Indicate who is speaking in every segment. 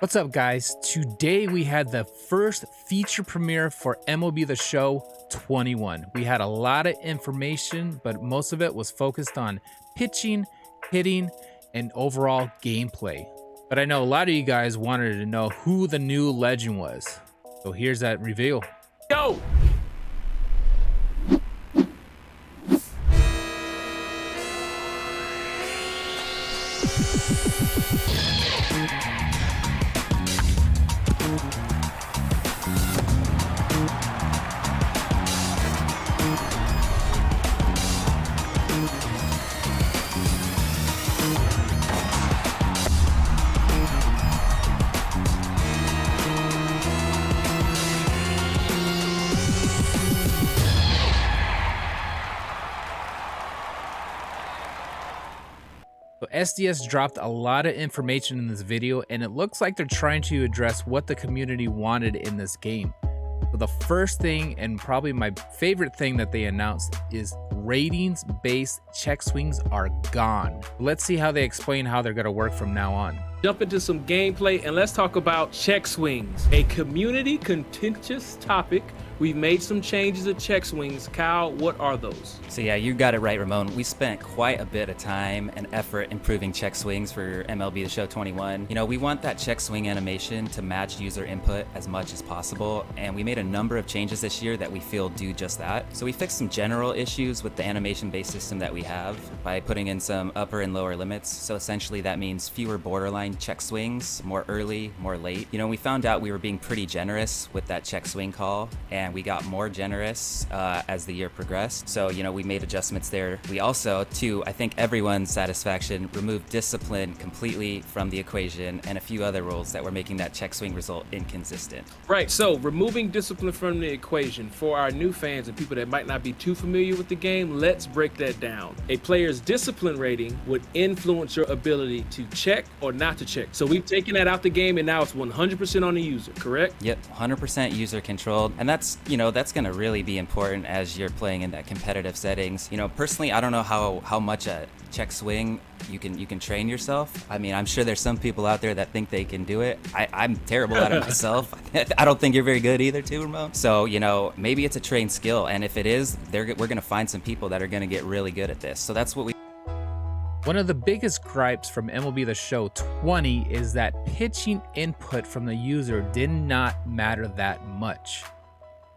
Speaker 1: What's up, guys? Today we had the first feature premiere for MLB The Show 21. We had a lot of information, but most of it was focused on pitching, hitting, and overall gameplay. But I know a lot of you guys wanted to know who the new legend was. So here's that reveal.
Speaker 2: Yo!
Speaker 1: So SDS dropped a lot of information in this video, and it looks like they're trying to address what the community wanted in this game. So the first thing, and probably my favorite thing that they announced, is ratings-based check swings are gone. Let's see how they explain how they're gonna work from now on.
Speaker 2: Jump into some gameplay and let's talk about check swings, a community contentious topic. We've made some changes to check swings. Kyle, what are those?
Speaker 3: So yeah, you got it right, Ramon. We spent quite a bit of time and effort improving check swings for MLB The Show 21. You know, we want that check swing animation to match user input as much as possible, and we made a number of changes this year that we feel do just that. So we fixed some general issues with the animation-based system that we have by putting in some upper and lower limits. So essentially that means fewer borderline check swings, more early, more late. You know, we found out we were being pretty generous with that check swing call, and we got more generous as the year progressed. So, you know, we made adjustments there. We also, to I think everyone's satisfaction, removed discipline completely from the equation and a few other rules that were making that check swing result inconsistent.
Speaker 2: Right, so removing discipline from the equation for our new fans and people that might not be too familiar with the game, let's break that down. A player's discipline rating would influence your ability to check or not to check. So we've taken that out the game and now it's 100% on the user, correct?
Speaker 3: Yep, 100% user controlled. And that's, you know, that's going to really be important as you're playing in that competitive settings. You know, personally, I don't know how much a check swing you can train yourself. I mean, I'm sure there's some people out there that think they can do it. I'm terrible at it myself. I don't think you're very good either, too, Ramon. So, you know, maybe it's a trained skill, and if it is, we're going to find some people that are going to get really good at this. So that's what we.
Speaker 1: One of the biggest gripes from MLB The Show 20 is that pitching input from the user did not matter that much.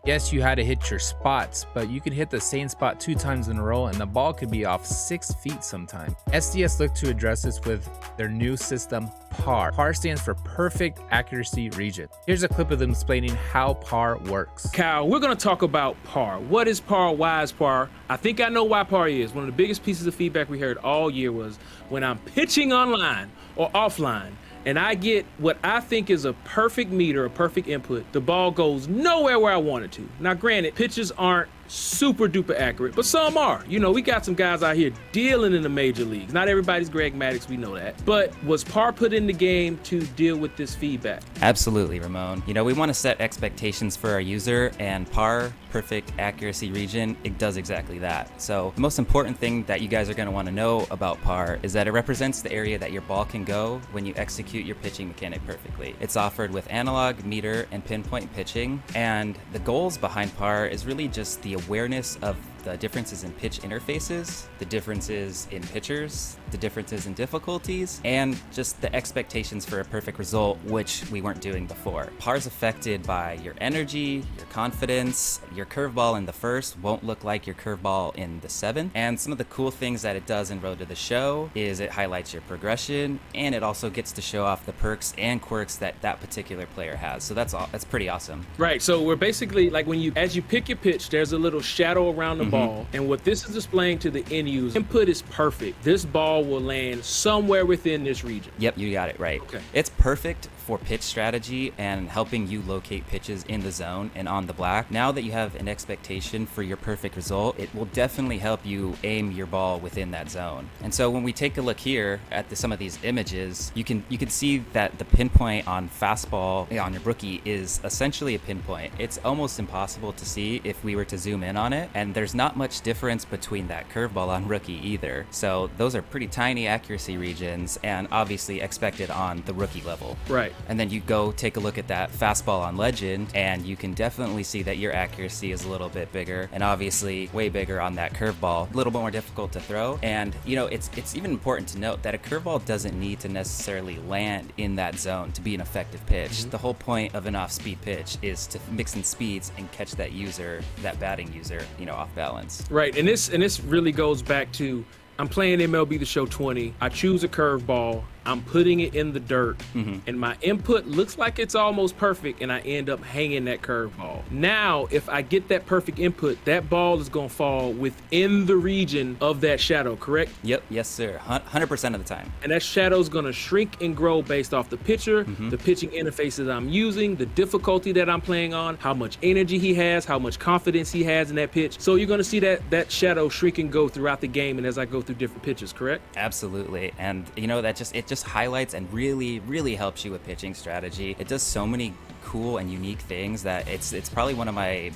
Speaker 1: Yes, you had to hit your spots, but you could hit the same spot 2 times in a row and the ball could be off 6 feet sometime. SDS looked to address this with their new system, PAR. PAR stands for Perfect Accuracy Region. Here's a clip of them explaining how PAR works.
Speaker 2: Kyle, we're gonna talk about PAR. What is PAR? Why is PAR? I think I know why PAR is. One of the biggest pieces of feedback we heard all year was when I'm pitching online or offline, and I get what I think is a perfect meter, a perfect input, the ball goes nowhere where I want it to. Now, granted, pitches aren't super duper accurate, but some are. You know, we got some guys out here dealing in the major leagues. Not everybody's Greg Maddux, we know that. But was PAR put in the game to deal with this feedback?
Speaker 3: Absolutely, Ramon. You know, we want to set expectations for our user, and PAR, Perfect Accuracy Region, it does exactly that. So the most important thing that you guys are going to want to know about PAR is that it represents the area that your ball can go when you execute your pitching mechanic perfectly. It's offered with analog, meter, and pinpoint pitching, and the goals behind PAR is really just the awareness of the differences in pitch interfaces, the differences in pitchers, the differences in difficulties, and just the expectations for a perfect result, which we weren't doing before. PAR is affected by your energy, your confidence. Your curveball in the first won't look like your curveball in the seventh. And some of the cool things that it does in Road to the Show is it highlights your progression, and it also gets to show off the perks and quirks that that particular player has. So that's pretty awesome.
Speaker 2: Right, so we're basically like as you pick your pitch, there's a little shadow around the ball, and what this is displaying to the end user, input is perfect. This ball will land somewhere within this region.
Speaker 3: Yep, you got it right.
Speaker 2: Okay.
Speaker 3: It's perfect for pitch strategy and helping you locate pitches in the zone and on the black. Now that you have an expectation for your perfect result, it will definitely help you aim your ball within that zone. And so when we take a look here at some of these images, you can see that the pinpoint on fastball on your rookie is essentially a pinpoint. It's almost impossible to see if we were to zoom in on it, and there's not much difference between that curveball on rookie either. So those are pretty tiny accuracy regions and obviously expected on the rookie level.
Speaker 2: Right.
Speaker 3: And then you go take a look at that fastball on legend, and you can definitely see that your accuracy is a little bit bigger, and obviously way bigger on that curveball, a little bit more difficult to throw. And you know, it's even important to note that a curveball doesn't need to necessarily land in that zone to be an effective pitch. The whole point of an off-speed pitch is to mix in speeds and catch that user, that batting user, you know, off balance.
Speaker 2: Right, and this really goes back to, I'm playing MLB The Show 20. I choose a curveball. I'm putting it in the dirt, and my input looks like it's almost perfect, and I end up hanging that curveball. Now, if I get that perfect input, that ball is going to fall within the region of that shadow, correct?
Speaker 3: Yep, yes sir, 100% of the time.
Speaker 2: And that shadow is going to shrink and grow based off the pitcher, the pitching interfaces I'm using, the difficulty that I'm playing on, how much energy he has, how much confidence he has in that pitch. So you're going to see that shadow shrink and go throughout the game, and as I go through different pitches, correct?
Speaker 3: Absolutely. And you know, that just highlights and really helps you with pitching strategy. It does so many cool and unique things that it's probably one of my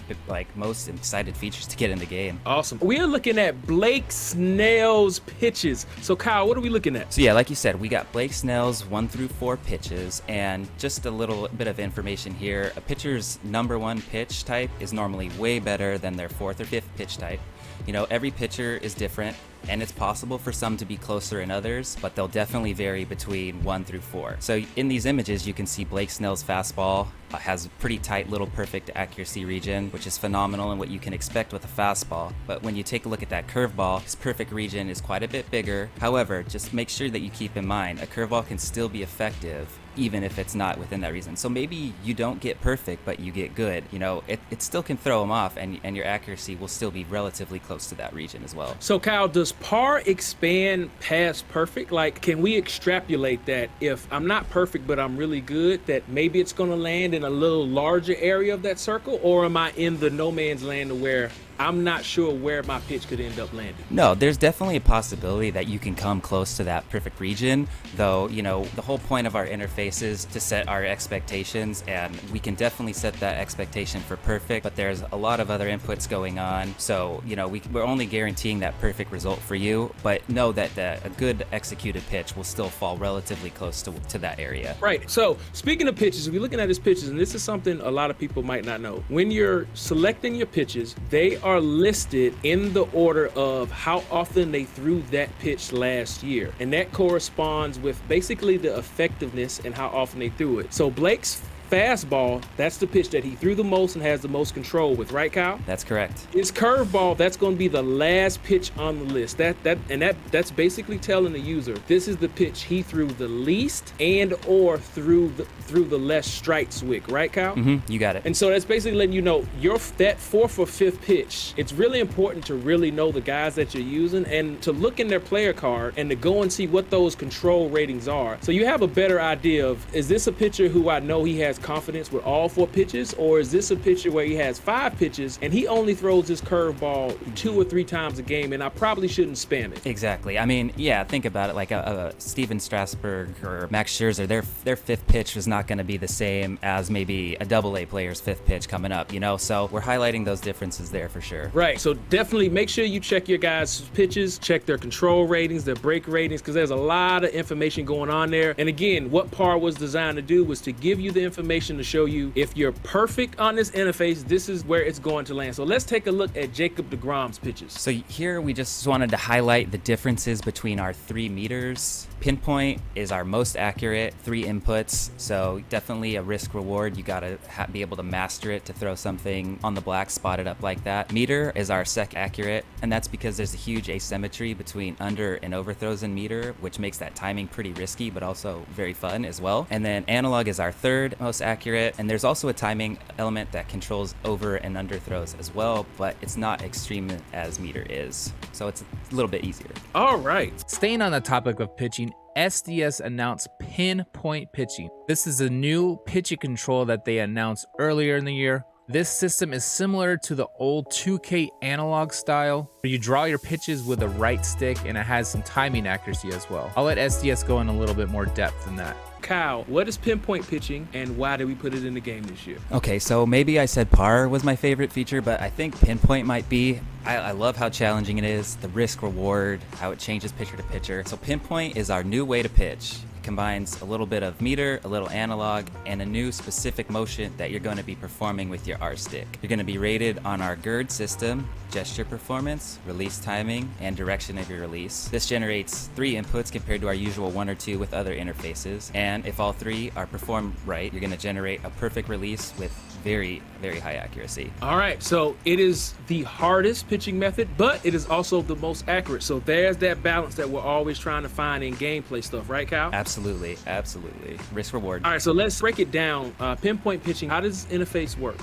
Speaker 3: most excited features to get in the game.
Speaker 2: Awesome. We are looking at Blake Snell's pitches. So Kyle, what are we looking at?
Speaker 3: So yeah, like you said, we got Blake Snell's 1 through 4 pitches, and just a little bit of information here. A pitcher's number 1 pitch type is normally way better than their 4th or 5th pitch type. You know, every pitcher is different, and it's possible for some to be closer in others, but they'll definitely vary between 1 through 4. So in these images, you can see Blake Snell's fastball has a pretty tight little perfect accuracy region, which is phenomenal and what you can expect with a fastball. But when you take a look at that curveball, his perfect region is quite a bit bigger. However, just make sure that you keep in mind, a curveball can still be effective even if it's not within that region. So maybe you don't get perfect, but you get good. You know, it still can throw them off, and your accuracy will still be relatively close to that region as well.
Speaker 2: So Kyle, does par expand past perfect? Like, can we extrapolate that if I'm not perfect, but I'm really good, that maybe it's going to land in a little larger area of that circle? Or am I in the no man's land where I'm not sure where my pitch could end up landing?
Speaker 3: No, there's definitely a possibility that you can come close to that perfect region, though, you know, the whole point of our interface is to set our expectations, and we can definitely set that expectation for perfect, but there's a lot of other inputs going on. So, you know, we're only guaranteeing that perfect result for you, but know that a good executed pitch will still fall relatively close to that area.
Speaker 2: Right. So speaking of pitches, if you're looking at his pitches, and this is something a lot of people might not know, when you're selecting your pitches, they are listed in the order of how often they threw that pitch last year. And that corresponds with basically the effectiveness and how often they threw it. So Blake's fastball, that's the pitch that he threw the most and has the most control with, right, Kyle?
Speaker 3: That's correct.
Speaker 2: His curveball, that's going to be the last pitch on the list. That's basically telling the user this is the pitch he threw the least and or threw the less strikes with, right, Kyle?
Speaker 3: You got it.
Speaker 2: And so that's basically letting you know that 4th or 5th pitch. It's really important to really know the guys that you're using and to look in their player card and to go and see what those control ratings are. So you have a better idea of, is this a pitcher who I know he has confidence with all 4 pitches, or is this a pitcher where he has 5 pitches and he only throws his curveball 2 or 3 times a game, and I probably shouldn't spam it?
Speaker 3: Exactly. I mean, yeah, think about it, like Steven Strasburg or Max Scherzer, their 5th pitch is not going to be the same as maybe a AA player's 5th pitch coming up, you know? So we're highlighting those differences there for sure.
Speaker 2: Right. So definitely make sure you check your guys' pitches, check their control ratings, their break ratings, because there's a lot of information going on there. And again, what PAR was designed to do was to give you the information to show you if you're perfect on this interface, this is where it's going to land. So let's take a look at Jacob deGrom's pitches.
Speaker 3: So here we just wanted to highlight the differences between our 3 meters. Pinpoint is our most accurate, 3 inputs, so definitely a risk reward. You gotta be able to master it to throw something on the black spotted up like that. Meter is our second accurate, and that's because there's a huge asymmetry between under and overthrows in meter, which makes that timing pretty risky but also very fun as well. And then analog is our 3rd most accurate, and there's also a timing element that controls over and under throws as well, but it's not extreme as meter is, so it's a little bit easier.
Speaker 2: All right.
Speaker 1: Staying on the topic of pitching, SDS announced pinpoint pitching. This is a new pitching control that they announced earlier in the year. This system is similar to the old 2K analog style, where you draw your pitches with the right stick, and it has some timing accuracy as well. I'll let SDS go in a little bit more depth than that.
Speaker 2: Kyle, what is pinpoint pitching and why did we put it in the game this year?
Speaker 3: Okay, so maybe I said par was my favorite feature, but I think pinpoint might be. I love how challenging it is, the risk reward, how it changes pitcher to pitcher. So pinpoint is our new way to pitch. Combines a little bit of meter, a little analog, and a new specific motion that you're going to be performing with your R stick. You're going to be rated on our GERD system, gesture performance, release timing, and direction of your release. This generates 3 inputs compared to our usual 1 or 2 with other interfaces. And if all 3 are performed right, you're going to generate a perfect release with very, very high accuracy.
Speaker 2: All right, so it is the hardest pitching method, but it is also the most accurate. So there's that balance that we're always trying to find in gameplay stuff, right, Kyle?
Speaker 3: Absolutely, absolutely. Risk reward.
Speaker 2: All right, so let's break it down. Pinpoint pitching, how does this interface work?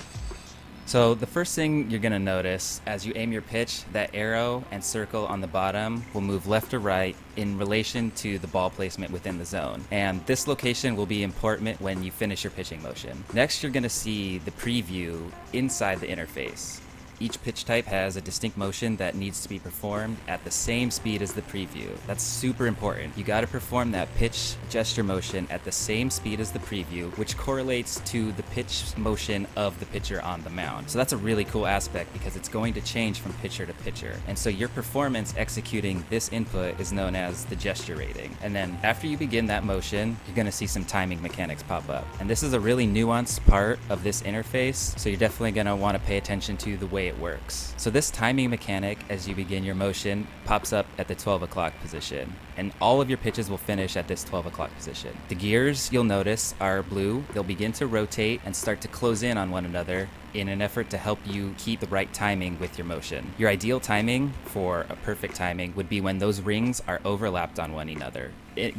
Speaker 3: So the first thing you're going to notice as you aim your pitch, that arrow and circle on the bottom will move left or right in relation to the ball placement within the zone. And this location will be important when you finish your pitching motion. Next, you're going to see the preview inside the interface. Each pitch type has a distinct motion that needs to be performed at the same speed as the preview. That's super important. You got to perform that pitch gesture motion at the same speed as the preview, which correlates to the pitch motion of the pitcher on the mound. So that's a really cool aspect because it's going to change from pitcher to pitcher. And so your performance executing this input is known as the gesture rating. And then after you begin that motion, you're going to see some timing mechanics pop up. And this is a really nuanced part of this interface, so you're definitely going to want to pay attention to the way it works. So this timing mechanic as you begin your motion pops up at the 12 o'clock position, and all of your pitches will finish at this 12 o'clock position. The gears, you'll notice, are blue. They'll begin to rotate and start to close in on one another in an effort to help you keep the right timing with your motion. Your ideal timing for a perfect timing would be when those rings are overlapped on one another,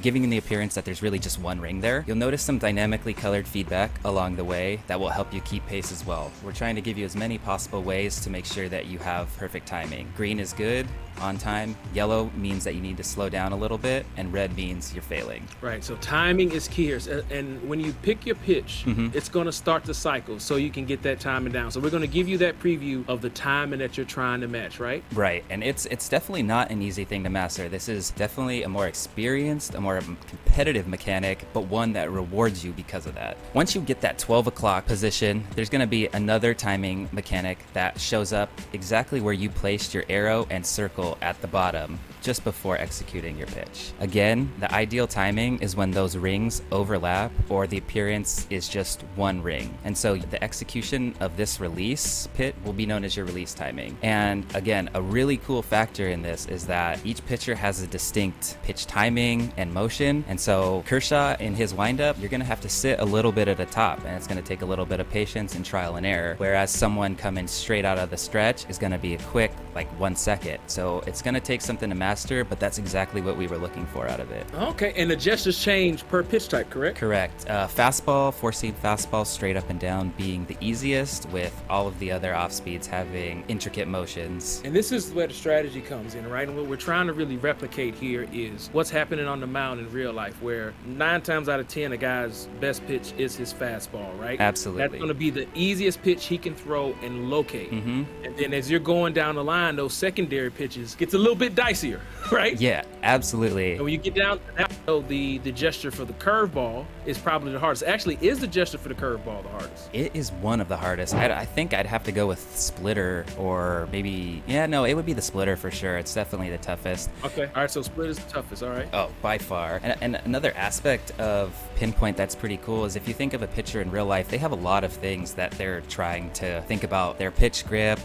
Speaker 3: giving the appearance that there's really just one ring there. You'll notice some dynamically colored feedback along the way that will help you keep pace as well. We're trying to give you as many possible ways to make sure that you have perfect timing. Green is good, on time. Yellow means that you need to slow down a little bit, and red means you're failing.
Speaker 2: Right, so timing is key here. And when you pick your pitch, it's going to start the cycle so you can get that timing down. So we're going to give you that preview of the timing that you're trying to match, right?
Speaker 3: Right, and it's definitely not an easy thing to master. This is definitely a more experienced, a more competitive mechanic, but one that rewards you because of that. Once you get that 12 o'clock position, there's going to be another timing mechanic that shows up exactly where you placed your arrow and circle at the bottom just before executing your pitch. Again, the ideal timing is when those rings overlap or the appearance is just one ring. And so the execution of this release pit will be known as your release timing. And again, a really cool factor in this is that each pitcher has a distinct pitch timing and motion. And so Kershaw in his windup, you're gonna have to sit a little bit at the top, and it's gonna take a little bit of patience and trial and error. Whereas someone coming straight out of the stretch is gonna be a quick, like 1 second. So it's gonna take something to master, but that's exactly what we were looking for out of it.
Speaker 2: Okay, and the gestures change per pitch type, correct?
Speaker 3: Correct. Fastball, 4-seam fastball, straight up and down being the easiest, with all of the other off speeds having intricate motions.
Speaker 2: And this is where the strategy comes in, right? And what we're trying to really replicate here is what's happening on the mound in real life, where 9 times out of 10, a guy's best pitch is his fastball, right?
Speaker 3: Absolutely.
Speaker 2: That's going to be the easiest pitch he can throw and locate. And then as you're going down the line, those secondary pitches gets a little bit dicier, right?
Speaker 3: Yeah, absolutely.
Speaker 2: And when you get down to that, the gesture for the curveball is probably the hardest. Actually, is the gesture for the curveball the hardest?
Speaker 3: It is one of the hardest. I think I'd have to go with splitter, or maybe, yeah, no, it would be the splitter for sure. It's definitely the toughest.
Speaker 2: Okay, all right, so split is the toughest, all right.
Speaker 3: Oh, by far. And another aspect of pinpoint that's pretty cool is if you think of a pitcher in real life, they have a lot of things that they're trying to think about. Their pitch grip,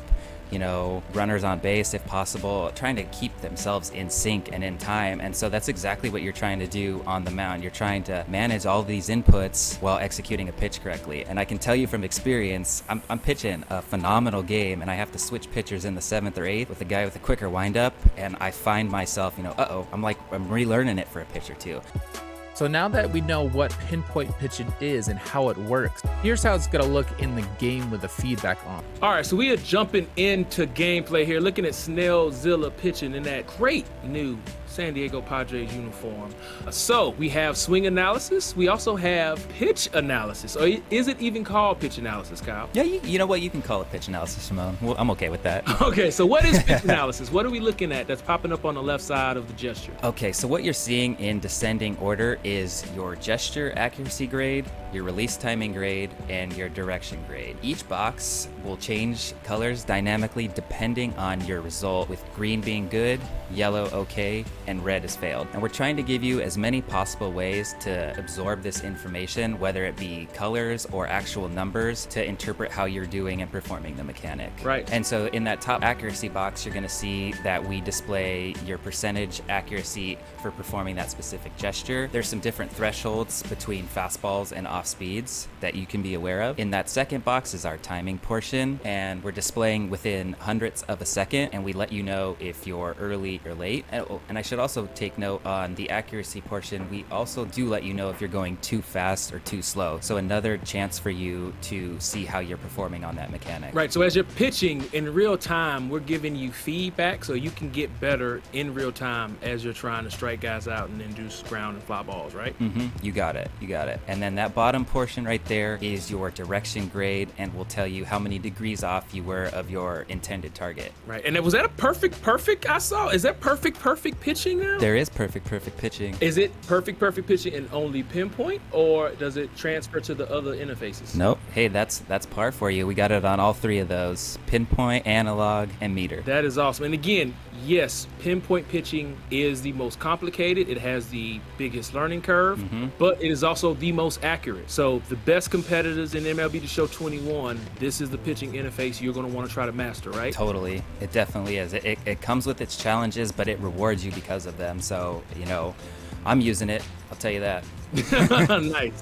Speaker 3: you know, runners on base if possible, trying to keep themselves in sync and in time. And so that's exactly what you're trying to do on the mound. You're trying to manage all these inputs while executing a pitch correctly. And I can tell you from experience, I'm pitching a phenomenal game, and I have to switch pitchers in the 7th or 8th with a guy with a quicker windup, and I find myself, you know, I'm relearning it for a pitch or two.
Speaker 1: So now that we know what pinpoint pitching is and how it works, here's how it's gonna look in the game with the feedback on.
Speaker 2: All right, so we are jumping into gameplay here, looking at Snellzilla pitching in that great new San Diego Padres uniform. So we have swing analysis. We also have pitch analysis. Or is it even called pitch analysis, Kyle?
Speaker 3: Yeah, you know what? You can call it pitch analysis, Simone. Well, I'm okay with that.
Speaker 2: Okay, so what is pitch analysis? What are we looking at that's popping up on the left side of the gesture?
Speaker 3: Okay, so what you're seeing in descending order is your gesture accuracy grade, your release timing grade, and your direction grade. Each box will change colors dynamically depending on your result, with green being good, yellow okay, and red is failed. And we're trying to give you as many possible ways to absorb this information, whether it be colors or actual numbers, to interpret how you're doing and performing the mechanic.
Speaker 2: Right.
Speaker 3: And so in that top accuracy box, you're gonna see that we display your percentage accuracy for performing that specific gesture. There's some different thresholds between fastballs and off speeds that you can be aware of. In that second box is our timing portion, and we're displaying within hundredths of a second, and we let you know if you're early or late. And I should also take note on the accuracy portion, we also do let you know if you're going too fast or too slow. So another chance for you to see how you're performing on that mechanic.
Speaker 2: Right, so as you're pitching in real time, we're giving you feedback so you can get better in real time as you're trying to strike guys out and induce ground and fly balls, right?
Speaker 3: You got it. And then that bottom portion right there is your direction grade, and will tell you how many degrees off you were of your intended target.
Speaker 2: Right, and was that a perfect I saw? Is that perfect pitching now?
Speaker 3: There is perfect pitching.
Speaker 2: Is it perfect pitching and only pinpoint, or does it transfer to the other interfaces?
Speaker 3: Nope. Hey, that's par for you. We got it on all three of those: pinpoint, analog, and meter.
Speaker 2: That is awesome. And again, yes, pinpoint pitching is the most complicated. It has the biggest learning curve, but it is also the most accurate. So the best competitors in MLB The Show 21, this is the pitching interface you're going to want to try to master, right?
Speaker 3: Totally. It definitely is. It comes with its challenges, but it rewards you because of them. So, I'm using it. I'll tell you that.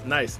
Speaker 2: Nice.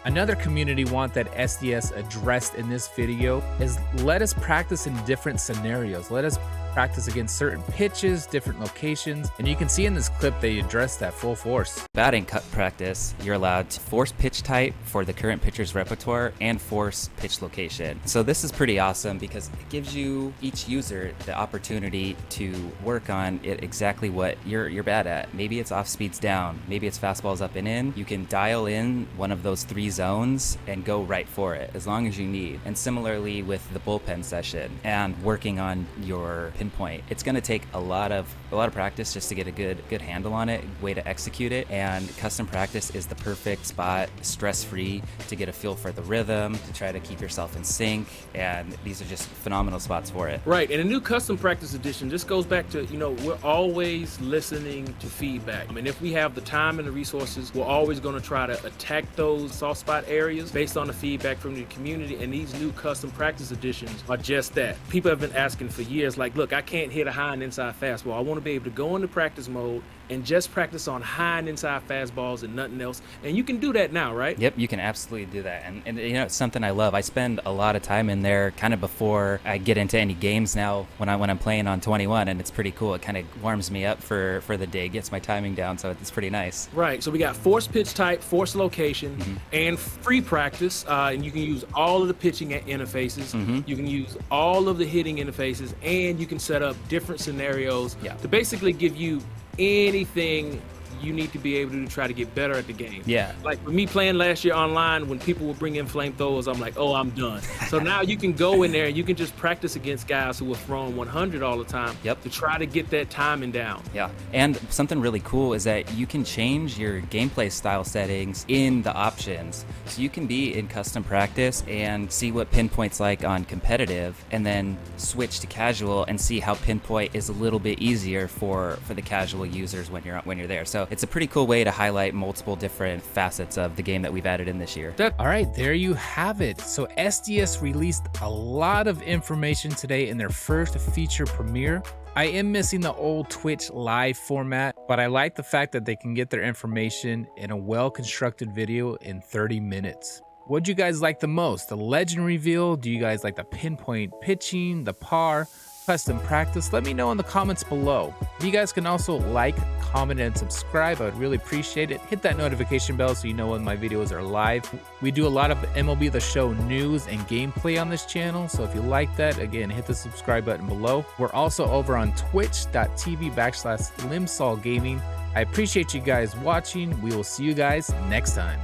Speaker 1: Another community want that SDS addressed in this video is let us practice in different scenarios. Let us practice against certain pitches, different locations, and you can see in this clip they address that full force.
Speaker 3: Batting cut practice, you're allowed to force pitch type for the current pitcher's repertoire and force pitch location. So this is pretty awesome because it gives you, each user, the opportunity to work on it exactly what you're bad at. Maybe it's off speeds down, maybe it's fastballs up and in. You can dial in one of those three zones and go right for it as long as you need. And similarly with the bullpen session and working on your pinpoint, it's going to take a lot of practice just to get a good handle on it, way to execute it. And custom practice is the perfect spot, stress-free, to get a feel for the rhythm, to try to keep yourself in sync. And these are just phenomenal spots for it.
Speaker 2: Right, and a new custom practice edition, this goes back to, we're always listening to feedback. I mean, if we have the time and the resources, we're always going to try to attack those soft spot areas based on the feedback from the community. And these new custom practice editions are just that. People have been asking for years, like, look, I can't hit a high and inside fastball. I want to be able to go into practice mode and just practice on high and inside fastballs and nothing else. And you can do that now, right?
Speaker 3: Yep, you can absolutely do that. And it's something I love. I spend a lot of time in there kind of before I get into any games now when I'm playing on 21, and it's pretty cool. It kind of warms me up for the day, gets my timing down, so it's pretty nice.
Speaker 2: Right, so we got force pitch type, force location, and free practice, and you can use all of the pitching interfaces. You can use all of the hitting interfaces, and you can set up different scenarios to basically give you anything you need to be able to try to get better at the game.
Speaker 3: Yeah.
Speaker 2: Like with me playing last year online, when people would bring in flamethrowers, I'm like, oh, I'm done. So now you can go in there and you can just practice against guys who are throwing 100 all the time to try to get that timing down.
Speaker 3: Yeah. And something really cool is that you can change your gameplay style settings in the options. So you can be in custom practice and see what pinpoint's like on competitive, and then switch to casual and see how pinpoint is a little bit easier for the casual users when you're there. So it's a pretty cool way to highlight multiple different facets of the game that we've added in this year.
Speaker 1: All right, there you have it. So SDS released a lot of information today in their first feature premiere. I am missing the old Twitch live format, but I like the fact that they can get their information in a well-constructed video in 30 minutes. What do you guys like the most? The legend reveal? Do you guys like the pinpoint pitching, the par, custom practice? Let me know in the comments below. You guys can also like, comment, and subscribe. I would really appreciate it. Hit that notification bell so you know when my videos are live. We do a lot of MLB The Show news and gameplay on this channel, so if you like that, again, hit the subscribe button below. We're also over on twitch.tv/LimsolGaming. I appreciate you guys watching. We will see you guys next time.